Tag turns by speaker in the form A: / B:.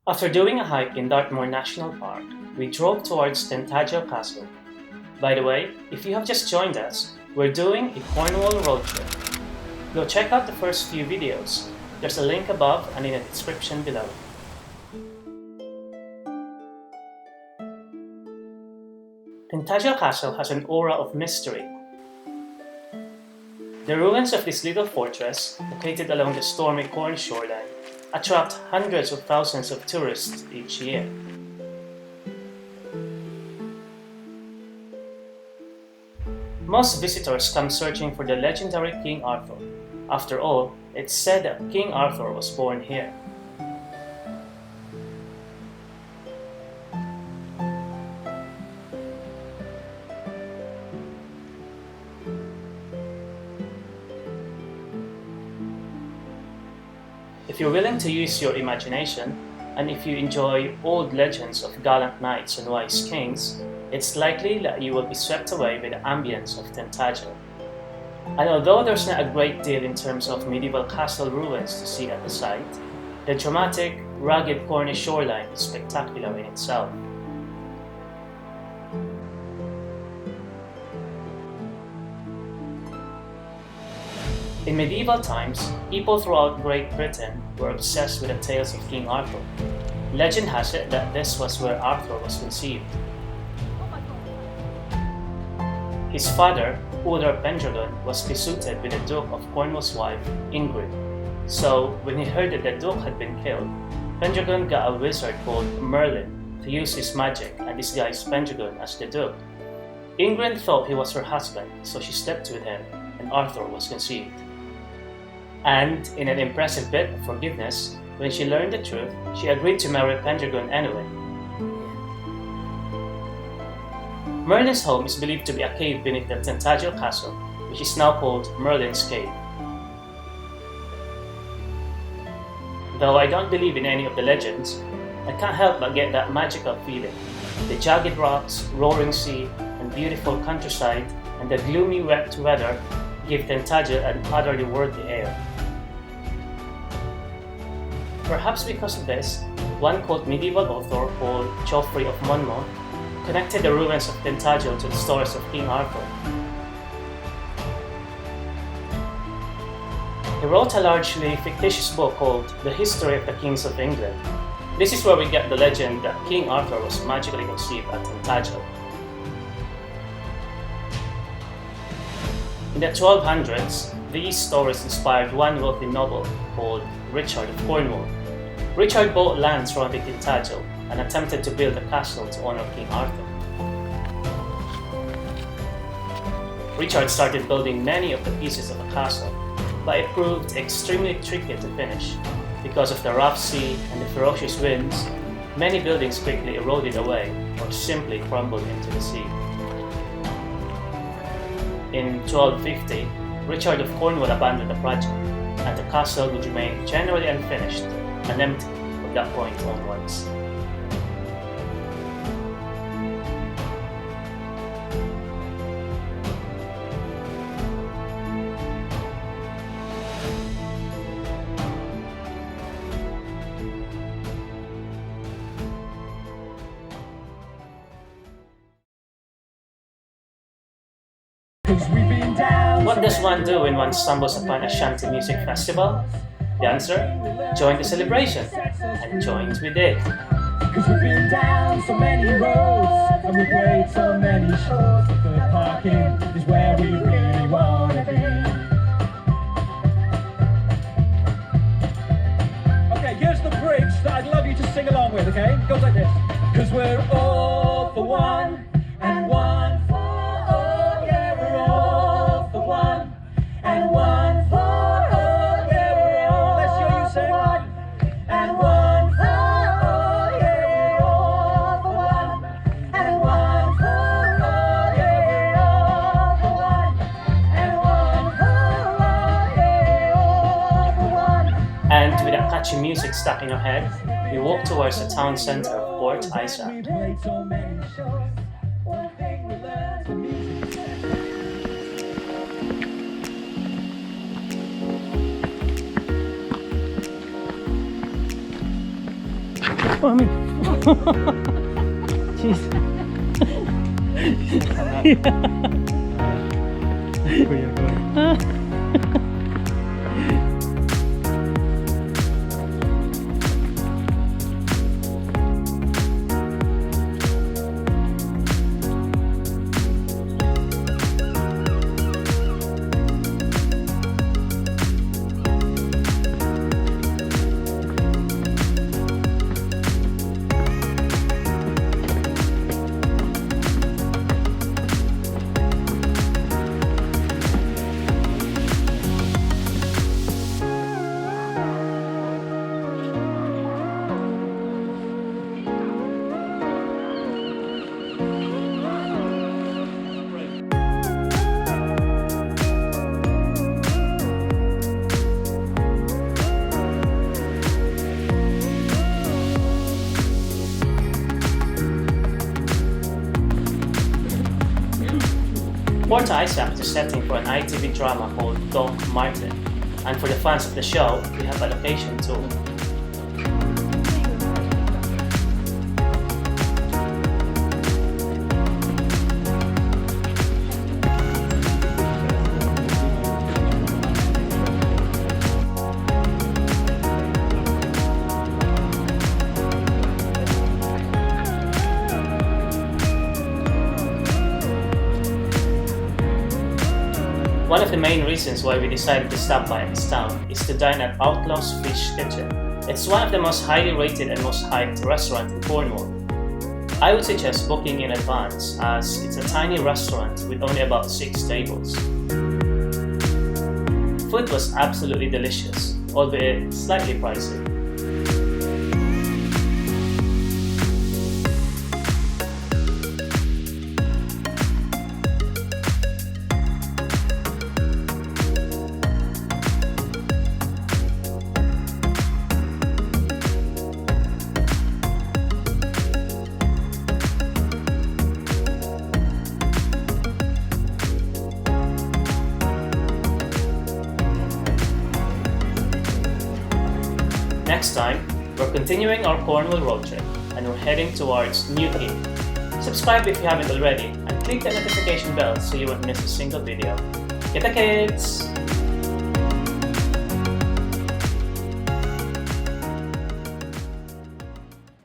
A: After doing a hike in Dartmoor National Park, we drove towards Tintagel Castle. By the way, if you have just joined us, we're doing a Cornwall road trip. Go check out the first few videos. There's a link above and in the description below. Tintagel Castle has an aura of mystery. The ruins of this little fortress, located along the stormy Cornish shoreline, attract hundreds of thousands of tourists each year. Most visitors come searching for the legendary King Arthur. After all, it's said that King Arthur was born here. If you're willing to use your imagination, and if you enjoy old legends of gallant knights and wise kings, it's likely that you will be swept away by the ambience of Tintagel. And although there's not a great deal in terms of medieval castle ruins to see at the site, the dramatic, rugged Cornish shoreline is spectacular in itself. In medieval times, people throughout Great Britain were obsessed with the tales of King Arthur. Legend has it that this was where Arthur was conceived. His father, Uther Pendragon, was besuited with the Duke of Cornwall's wife, Ingrid. So, when he heard that the Duke had been killed, Pendragon got a wizard called Merlin to use his magic and disguise Pendragon as the Duke. Ingrid thought he was her husband, so she slept with him, and Arthur was conceived. And, in an impressive bit of forgiveness, when she learned the truth, she agreed to marry Pendragon anyway. Merlin's home is believed to be a cave beneath the Tintagel Castle, which is now called Merlin's Cave. Though I don't believe in any of the legends, I can't help but get that magical feeling. The jagged rocks, roaring sea, and beautiful countryside, and the gloomy wet weather give Tintagel an otherworldly air. Perhaps because of this, one cult medieval author called Geoffrey of Monmouth connected the ruins of Tintagel to the stories of King Arthur. He wrote a largely fictitious book called The History of the Kings of England. This is where we get the legend that King Arthur was magically conceived at Tintagel. In the 1200s, these stories inspired one wealthy noble called Richard of Cornwall. Richard bought land surrounding Tintagel and attempted to build a castle to honor King Arthur. Richard started building many of the pieces of the castle, but it proved extremely tricky to finish. Because of the rough sea and the ferocious winds, many buildings quickly eroded away or simply crumbled into the sea. In 1250, Richard of Cornwall abandoned the project, and the castle would remain generally unfinished and empty from that point onwards. What does one do when one stumbles upon a Shanty Music Festival? The answer? Join the celebration, and joins we did.
B: Cause we've been down so many roads, and we've played so many shows, that the parking is where we really wanna be. Okay, here's the bridge that I'd love you to sing along with, okay? It goes like this. Cause we're all for one, and one for all, yeah, we're all for one, and one for all, yeah, we're all, let's hear you say one, and one for all, yeah, we're all for one, and one for all, yeah, we're all for one, and one for all, yeah, all for one.
A: And with that catchy music stuck in your head, we walk towards the town centre of Port Isaac.
B: We played so many shows, one thing we learned, the music.
A: Mami. Jeez.
C: Kuya ko.
A: Port Isaac is a setting for an ITV drama called Doc Martin, and for the fans of the show, we have a location too. One of the main reasons why we decided to stop by this town is to dine at Outlaws Fish Kitchen. It's one of the most highly rated and most hyped restaurants in Cornwall. I would suggest booking in advance as it's a tiny restaurant with only about 6 tables. Food was absolutely delicious, albeit slightly pricey. Next time, we're continuing our Cornwall road trip and we're heading towards Newquay. Subscribe if you haven't already and click the notification bell so you won't miss a single video. Kita kids!